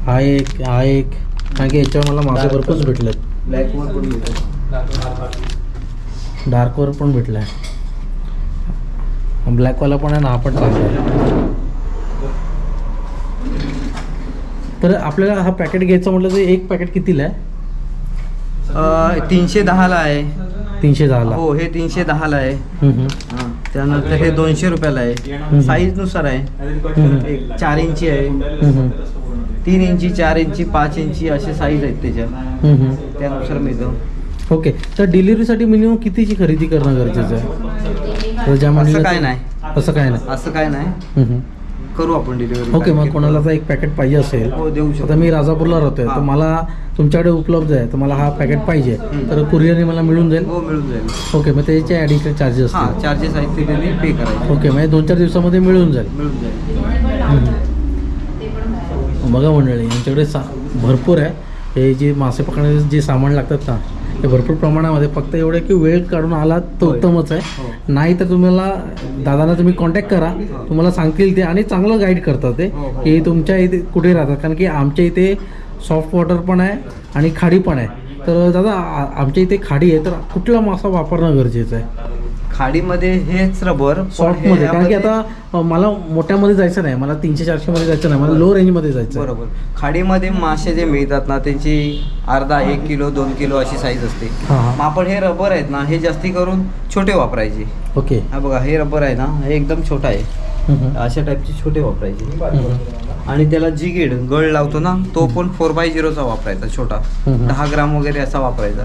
हा एक, हा एक. कारण की याच्यावर मला मासे भरपूरच भेटलेत. ब्लॅकवर पण मिळतो. डार्कवर पण भेटला आहे. ब्लॅकवाला पण आहे ना, हा पण चांगला आहे. तर आपल्याला हा पॅकेट घ्यायचं म्हटलं तर एक पॅकेट कितीला आहे? 310ला आहे. 310ला. हो, हे 310ला आहे. हां, त्यानंतर हे 200 रुपयाला आहे. साईजनुसार आहे. 4 इंची आहे, 3 इंची, 4 इंची, 5 इंची असे साईज आहेत त्याच्या. त्यानुसार मिळतं. ओके, तर डिलिव्हरीसाठी मिनिमम कितीची खरेदी करणं गरजेचं आहे? तर ज्या असं मंडळीला- काय नाही, असं काय नाही. असं काय नाही, करू आपण डिलिव्हरी. ओके, मग कोणाला तर एक पॅकेट पाहिजे असेल, हो, देऊ आता शकतो. मी राजापूरला राहतोय, तर हां. मला तुमच्याकडे उपलब्ध आहे, तर मला हा पॅकेट पाहिजे, तर कुरिअरने मला मिळून जाईल? हो, मिळून जाईल. ओके, मग त्याचे ॲडिशनल चार्जेस हां, असतील? चार्जेस आहेत ते त्यांनी पे करायचे. ओके, म्हणजे 2-4 दिवसामध्ये मिळून जाईल. मिळून जाईल. बघा मंडळी, यांच्याकडे भरपूर आहे. हे जे मासे पकडण्याचे जे सामान लागतात ना ते भरपूर प्रमाणामध्ये, फक्त एवढं की वेळ काढून आलात तर उत्तमच आहे. नाही तर तुम्हाला दादांना तुम्ही कॉन्टॅक्ट करा, तुम्हाला सांगतील ते आणि चांगलं गाईड करतात ते की तुमच्या इथे कुठे राहतात. कारण की आमच्या इथे सॉफ्ट वॉटर पण आहे आणि खाडी पण आहे. तर दादा आमच्या इथे खाडी आहे, तर कुठला मासा वापरणं गरजेचं आहे? खाडीमध्ये हेच रबर सॉफ्टमध्ये, कारण की आता मला मोठ्यामध्ये जायचं नाही, मला 300-400 मध्ये जायचं नाही, मला लो रेंजमध्ये जायचं आहे. बरोबर. खाडीमध्ये मासे जे मिळतात ना त्यांची अर्धा 1 किलो 2 किलो अशी साईज असते. हां. मग आपण हे रबर आहेत ना हे जास्ती करून छोटे वापरायचे. ओके. हा बघा हे रबर आहे ना हे एकदम छोटा आहे, अशा टाईपचे छोटे वापरायचे. आणि त्याला जिगीड गळ लावतो ना तो पण 4x0चा वापरायचा, छोटा 10 ग्राम वगैरे असा वापरायचा.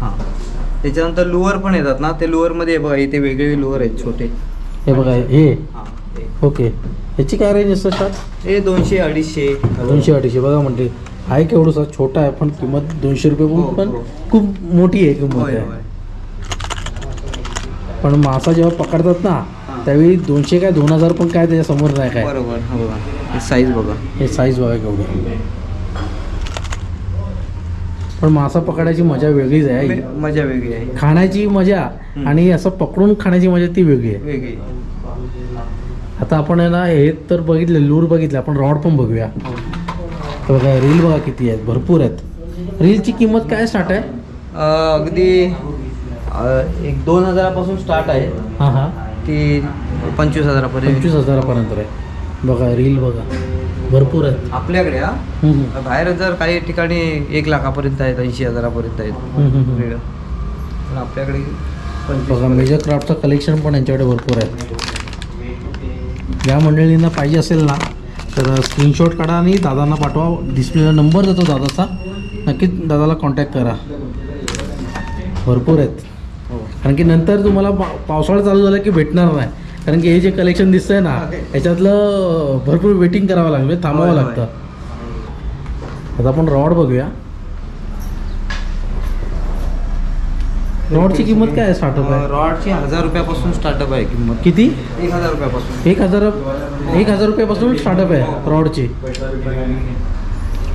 हां. त्याच्यानंतर लुअर पण येतात ना, ते लुअरमध्ये बघा इथे वेगवेगळे लुअर आहेत छोटे. हे बघा हे. हां. ओके. ह्याची काय रेंज असतं सर? हे 200-250. 200-250 बघा म्हणते आहे केवढंसा छोटा आहे, पण किंमत 200 रुपये पण खूप मोठी आहे किंमत आहे. पण मासा जेव्हा पकडतात ना त्यावेळी 200 काय 2000 पण काय त्याच्यासमोर नाही काय. बरोबर. हा बघा साईज बघा, हे साईज बघा केवढी. पण मासा पकडायची मजा वेगळीच आहे, मजा वेगळी आहे. खाण्याची मजा आणि असं पकडून खाण्याची मजा ती वेगळी आहे. वेगळी. आता आपण आहे ना हे तर बघितलं, लूर बघितलं, आपण रॉड पण बघूया. तर बघा रील बघा किती आहेत, भरपूर आहेत. रीलची किंमत काय स्टार्ट आहे? अगदी 1-2000 स्टार्ट आहे. हां हां. ती 25,000पर्यंत. 25,000पर्यंत आहे. बघा रील बघा भरपूर आहेत आपल्याकडे. बाहेर जर काही ठिकाणी 1 लाखापर्यंत आहेत, 80,000पर्यंत आहेत रीळ. पण आपल्याकडे बघा मेजर क्राफ्टचं कलेक्शन पण यांच्याकडे भरपूर आहे. ज्या मंडळींना पाहिजे असेल ना तर स्क्रीनशॉट काढा आणि दादांना पाठवा. डिस्प्लेला नंबर देतो दादाचा, नक्कीच दादाला कॉन्टॅक्ट करा. भरपूर आहेत. कारण की नंतर तुम्हाला पावसाळा चालू झाला की भेटणार नाही, कारण की हे जे कलेक्शन दिसतंय ना याच्यातलं भरपूर वेटिंग करावं लागतं, म्हणजे थांबावं लागतं. आता आपण रॉड बघूया. रॉडची किंमत काय आहे स्टार्टअप आहे? रॉडची 1000 रुपयापासून स्टार्टअप आहे किंमत. किती? 1000 रुपयापासून. 1000 रुपयापासून स्टार्टअप आहे रॉडची.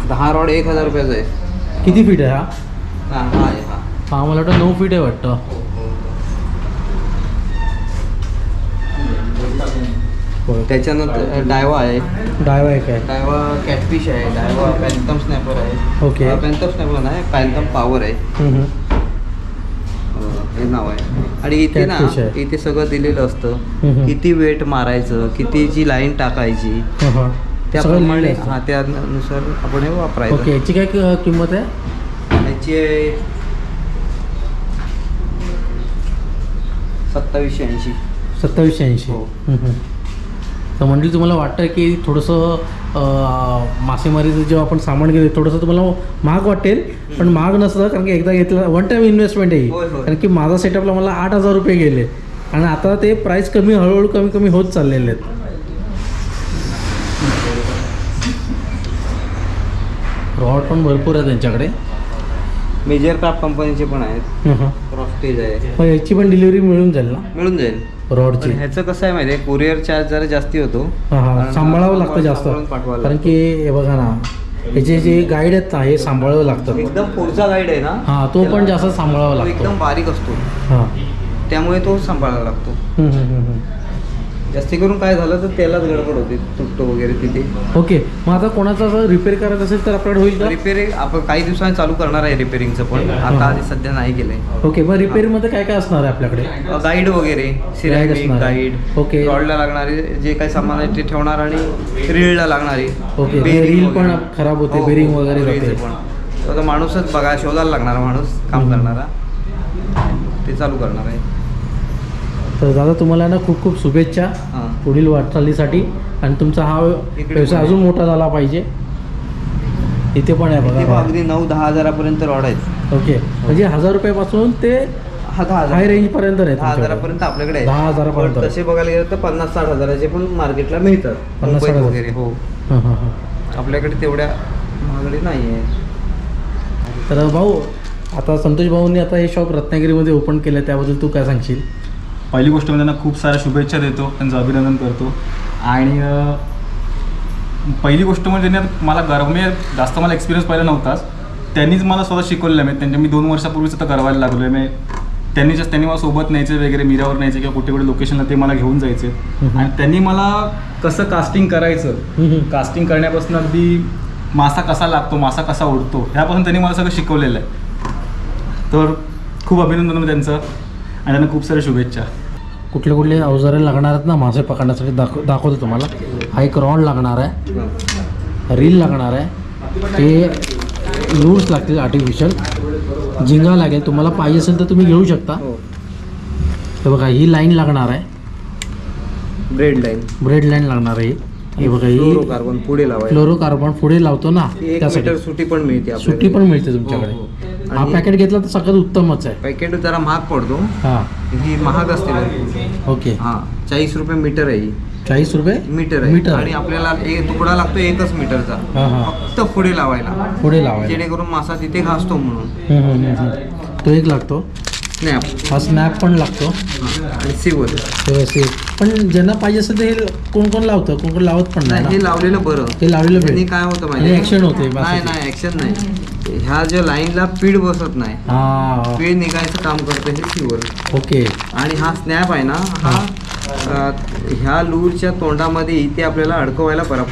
10 रॉड 1000 रुपयाचा आहे. किती फीट आहे हा? हा आहे हा. हा मला वाटतं 9 फीट आहे वाटतं. त्याच्यानंतर डायवा आहे. डायवा आहे काय? डायवा कॅटफिश आहे, डायवा पॅन्थम स्नॅपर आहे. ओके. पॅन्थम स्नॅपर नाही, पॅन्थम पॉवर आहे हे नाव आहे. आणि इथे ना Catfish आहे. इथे सगळं दिलेलं असतं, किती वेट मारायचं, कितीची लाईन टाकायची, त्याप्रमाणे हा त्यानुसार आपण हे वापरायचं. ओके. याची काय किंमत आहे? याची 2780. 2780. हो. तर म्हणजे तुम्हाला वाटतं की थोडंसं मासेमारीचं जेव्हा आपण सामान घेतो थोडंसं तुम्हाला महाग वाटेल, पण महाग नसतं, कारण की एकदा घेतलं वन टाईम इन्व्हेस्टमेंट आहे. होय, होय. कारण की माझा सेटअपला मला 8,000 रुपये गेले आणि आता ते प्राईस कमी हळूहळू कमी होत चाललेले आहेत. रॉड पण भरपूर आहे त्यांच्याकडे. मेजर क्राफ्ट कंपनीचे पण आहेत. रॉस्टेज आहे. याची पण डिलिव्हरी मिळून जाईल ना? मिळून जाईल. रॉडची. पण ह्याचं कसं आहे माहिती आहे, कुरिअर चार्ज जरा जास्ती होतो. हां सांभाळावं लागतं जास्त, सांभाळून पाठवावं कारण की हे बघा ना ह्याचे जे गाईड आहेत ना हे सांभाळावं लागतं. एकदम पुढचा गाईड आहे ना, हां तो पण जास्त सांभाळावा तो लागतो. एकदम बारीक असतो, हां. त्यामुळे तो सांभाळायला लागतो. जास्ती करून काय झालं तर त्यालाच गडबड होते, तुटतो वगैरे तिथे. ओके. मग आता कोणाचं असं रिपेअर करायचं असेल तर आपल्याकडे होईल का? रिपेअरिंग आपण काही दिवसांनी चालू करणार आहे रिपेअरिंगचं, पण आता आधी सध्या नाही केलंय. ओके. मग रिपेअरमध्ये काय काय असणार आहे आपल्याकडे? गाईड वगैरे, सिरामिक असणार आहे. Guide, okay. रॉडला लागणारे जे काही सामान आहे ते ठेवणार आणि रीलला लागणारी. ओके. bearing रील पण वगैरे. खराब होते, हो, बेरिंग हो, वगैरे रीलचं जाते. पण. तो आता माणूसच बघा, शोधायला लागणारा माणूस काम करणारा, ते चालू करणार आहे. तर दादा तुम्हाला ना खूप खूप शुभेच्छा हां. पुढील वाटचालीसाठी, आणि तुमचा हा इकडे व्यवसाय पण अजून मोठा झाला पाहिजे. इथे पण आहे ते बघा. अगदी 9-10 हजारापर्यंत रॉड आहेत. ओके. म्हणजे 1000 रुपयापासून ते 10,000 हाय रेंज पर्यंत आहे. 10,000पर्यंत आपल्याकडे आहे. 10,000पर्यंत. पण तसे बघायला गेलं तर 50-60 हजाराचे पण मार्केटला मिळतात. 50-60 मुंबईत हजार. वगैरे. हो. हां. आपल्याकडे तेवढ्या महागडी नाही आहे. तर भाऊ आता संतोष भाऊंनी आता हे शॉप रत्नागिरीमध्ये ओपन केलं, त्याबद्दल तू काय सांगशील? पहिली गोष्ट म्हणजे त्यांना खूप साऱ्या शुभेच्छा देतो, त्यांचं अभिनंदन करतो. आणि पहिली गोष्ट म्हणजे त्यांनी मला गरमे जास्त मला एक्सपिरियन्स पहिला नव्हताच, त्यांनीच मला स्वतः शिकवलेलं आहे. मी 2 वर्षापूर्वीच आता गरवायला लागलो आहे. त्यांनी मला सोबत न्यायचे वगैरे, मिरावर न्यायचे किंवा कुठे कुठे लोकेशनला ते मला घेऊन जायचे. आणि त्यांनी मला कसं कास्टिंग करायचं, कास्टिंग करण्यापासून अगदी मासा कसा लागतो, मासा कसा उडतो, ह्यापासून त्यांनी मला सगळं शिकवलेलं आहे. तर खूप अभिनंदन त्यांचं आणि त्यांना खूप साऱ्या शुभेच्छा. कुठले अवजारे लागणार आहेत ना मासे पकडण्यासाठी दाखवतो तुम्हाला. हा एक रॉड लागणार आहे, रील लागणार आहे, ते लूर्स लागतील आर्टिफिशियल, झिंगा लागेल. तुम्हाला पाहिजे असेल तर तुम्ही घेऊ शकता. तर बघा ही लाईन लागणार आहे, ब्रेड लाईन लागणार आहे. हे बघा ही फ्लोरोकार्बन पुढे लावायचं, फ्लोरोकार्बन पुढे लावतो ना, त्यासाठी सुटी पण मिळते, सुट्टी पण मिळते तुमच्याकडे. हा पॅकेट घेतला तर सगळ्यात उत्तमच आहे. पॅकेट जरा महाग पडतो, हां ही महाग असते भरपूर. ओके. हां 40 रुपये मीटर आहे ही. 40 रुपये मीटर आहे. आणि आपल्याला एक तुकडा लागतो 1 मीटरचा, फक्त पुढे लावायला, जेणेकरून मासा तिथे घासतो म्हणून. तो एक लागतो. स्नॅप, हा स्नॅप पण लागतो. आणि सिवल. पण ज्यांना पाहिजे असेल तर हे कोण लावतं, कोण लावत पण नाही. हे लावलेलं बरं, हे लावलेलं त्यांनी काय होतं माहिती, ऍक्शन होते. नाही ऍक्शन नाही, ह्या ज्या लाईनला पीड बसत नाही, पीड निघायचं काम करतं हे सिवल. ओके. आणि हा स्नॅप आहे ना, हा ह्या लूरच्या तोंडामध्ये इथे आपल्याला अडकवायला बरा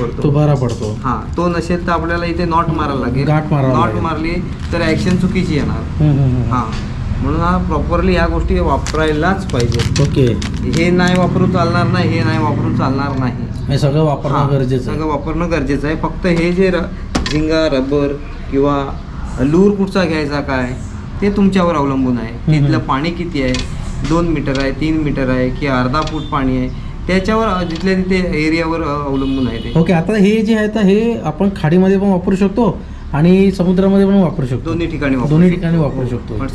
पडतो. हा, तो नसेल तर आपल्याला इथे नॉट मारायला लागेल. नॉट मारली तर ऍक्शन चुकीची येणार. हा, म्हणून हा प्रॉपरली ह्या गोष्टी वापरायलाच पाहिजे. ओके. हे नाही वापरून चालणार नाही, हे नाही वापरून चालणार नाही, हे सगळं वापरणं गरजेचं आहे. सगळं वापरणं गरजेचं आहे. फक्त हे जे झिंगा, रबर किंवा लूर कुठचा घ्यायचा काय ते तुमच्यावर अवलंबून आहे. तिथलं पाणी किती आहे, 2 मीटर आहे, 3 मीटर आहे की अर्धा फूट पाणी आहे, त्याच्यावर जिथल्या तिथे एरियावर अवलंबून आहे ते. ओके. आता हे जे आहे तर हे आपण खाडीमध्ये पण वापरू शकतो आणि समुद्रामध्ये पण वापरू शकतो. दोन्ही ठिकाणी वापरू शकतो. पण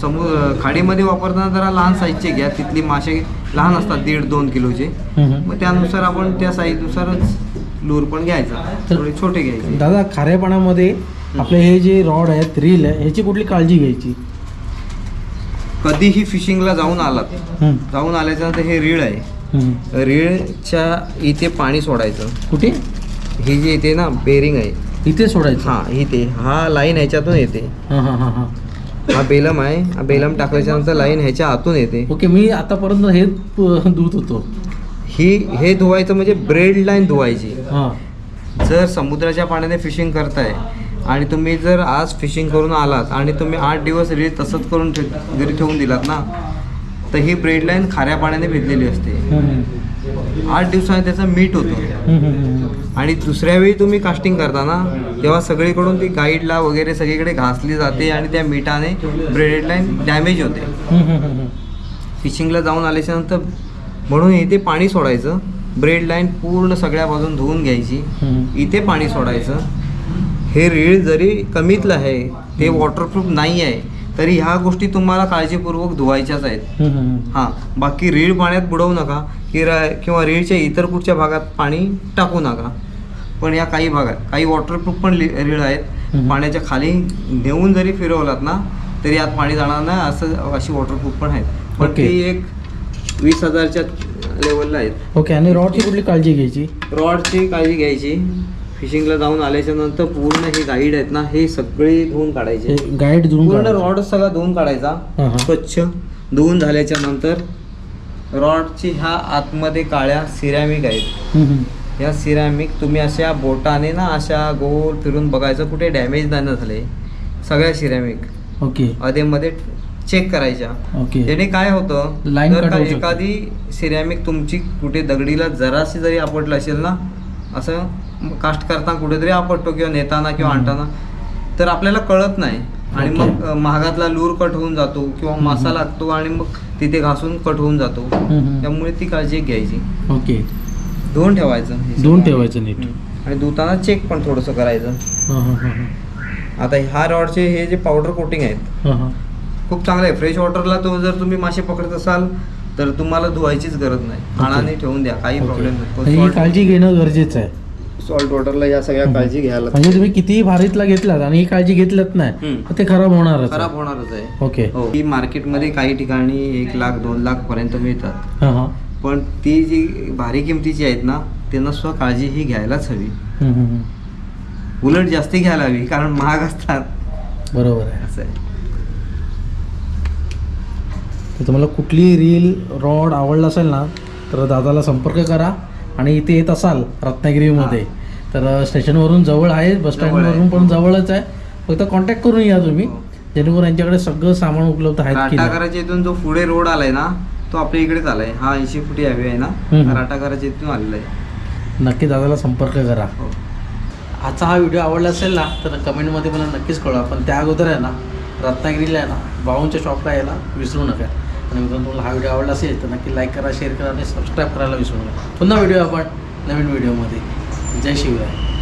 खाडीमध्ये वापरताना जरा लहान साईजचे घ्या. तिथली मासे लहान असतात, 1.5-2 किलोचे. मग त्यानुसार आपण त्या साईजनुसारच लूर पण घ्यायचा, थोडे छोटे घ्यायचे. दादा, खाऱ्या पाण्यामध्ये आपले हे जे रॉड आहेत, रील आहे, ह्याची कुठली काळजी घ्यायची? कधीही फिशिंगला जाऊन आल्याच्यानंतर हे रीळ आहे, रीळच्या इथे पाणी सोडायचं. कुठे? ही जी इथे ना बेरिंग आहे, इथे सोडायचं. हा, इथे हा लाईन ह्याच्यातून येते. हा बेलम आहे, हा बेलम टाकल्याच्या नंतर लाईन ह्याच्या आतून येते. ओके. मी आतापर्यंत हे धुत होतो. हे धुवायचं म्हणजे ब्रेड लाईन धुवायची. हां. जर समुद्राच्या पाण्याने फिशिंग करताय आणि तुम्ही जर आज फिशिंग करून आलात आणि तुम्ही 8 दिवस रीळ तसंच करून घरी ठेवून दिलात ना, तर ही ब्रेड लाईन खाऱ्या पाण्याने भिजलेली असते. 8 दिवसांनी त्याचं मीठ होतं. आणि दुसऱ्या वेळी तुम्ही कास्टिंग करता ना, तेव्हा सगळीकडून ती गाईडला वगैरे सगळीकडे घासली जाते आणि त्या मिठाने ब्रेड लाईन डॅमेज होते. फिशिंगला जाऊन आल्याच्यानंतर म्हणून इथे पाणी सोडायचं, ब्रेड लाईन पूर्ण सगळ्या बाजून धुवून घ्यायची, इथे पाणी सोडायचं. हे रीळ जरी कमीतलं आहे, ते वॉटरप्रूफ नाही आहे, तरी ह्या गोष्टी तुम्हाला काळजीपूर्वक धुवायच्याच आहेत. हां, बाकी रीळ पाण्यात बुडवू नका किंवा रीळच्या इतर कुठच्या भागात पाणी टाकू नका. पण या काही भागात काही वॉटरप्रूफ पण रीळ आहेत, पाण्याच्या खाली नेऊन जरी फिरवलात ना तरी यात पाणी जाणार नाही, अशी वॉटरप्रूफ पण आहेत. पण ती एक 20,000च्या लेवलला आहेत. ओके. आणि रॉडची कुठली काळजी घ्यायची? रॉडची काळजी घ्यायची, फिशिंगला जाऊन आल्याच्या नंतर पूर्ण हे गाईड आहेत ना, हे सगळे धुवून काढायचे. गाईड धुवून पूर्ण रॉड सगळा धुवून काढायचा स्वच्छ. धुवून झाल्याच्या नंतर रॉडची ह्या आतमध्ये काळ्या सिरॅमिक आहेत. ह्या सिरॅमिक तुम्ही अशा बोटाने ना अशा गोल फिरून बघायचं कुठे डॅमेज नाही ना झाले. सगळ्या सिरॅमिक ओके अधेमध्ये चेक करायच्या. ओके. त्याने काय होतं, जर का एखादी सिरॅमिक तुमची कुठे दगडीला जराशी जरी आपटलं असेल ना, असं कास्ट करताना कुठेतरी आपटतो किंवा नेताना किंवा आणताना, तर आपल्याला कळत नाही आणि मग महागातला लूर कट होऊन जातो किंवा मासा लागतो आणि मग तिथे घासून कट होऊन जातो. त्यामुळे ती काळजी घ्यायची. ओके. धुवून ठेवायचं नीट. आणि धुताना चेक पण थोडंसं करायचं. आता ह्या रॉडचे हे जे पावडर कोटिंग आहेत खूप चांगलं आहे. फ्रेश वॉटरला तो जर तुम्ही मासे पकडत असाल तर तुम्हाला धुवायचीच गरज नाही, पाण्याने ठेवून द्या, काही प्रॉब्लेम नाही. काळजी घेणं गरजेचं आहे. सॉल्ट वॉटरला या सगळ्या काळजी घ्यायला, म्हणजे तुम्ही कितीही भारीतला घेतलात आणि ही काळजी घेतलत नाही तर ते खराब होणारच आहे. ओके. ही मार्केटमध्ये काही ठिकाणी 1 लाख 2 लाख पर्यंत मिळतात. पण ती जी भारी किमतीची आहेत ना, त्यांना काळजी ही घ्यायलाच हवी. उलट जास्ती घ्यायला हवी, कारण महाग असतात. बरोबर आहे. असं आहे. तर तुम्हाला कुठली रील रॉड आवडला असेल ना तर दादाला संपर्क करा. आणि इथे येत असाल रत्नागिरीमध्ये तर स्टेशनवरून जवळ आहे, बस स्टँडवरून पण जवळच आहे. फक्त कॉन्टॅक्ट करून या तुम्ही, जेणेकरून यांच्याकडे सगळं सामान उपलब्ध आहे. राटाघराच्या इथून जो पुढे रोड आलाय ना तो आपल्या इकडेच आलाय. हा 80 फुटी हायवे आहे ना, राटाघराच्या इथून आलेला आहे. नक्की दादाला संपर्क करा. हो. आजचा हा व्हिडिओ आवडला असेल ना तर कमेंटमध्ये मला नक्कीच कळवा. पण त्या अगोदर आहे ना रत्नागिरीला आहे ना भाऊंच्या शॉपला यायला विसरू नका. आणि मित्रांनो तुम्हाला हा व्हिडिओ आवडला असेल तर नक्की लाईक करा, शेअर करा आणि सबस्क्राईब करायला विसरू नका. पुन्हा व्हिडिओ आपण नवीन व्हिडिओमध्ये. जय शिवराय.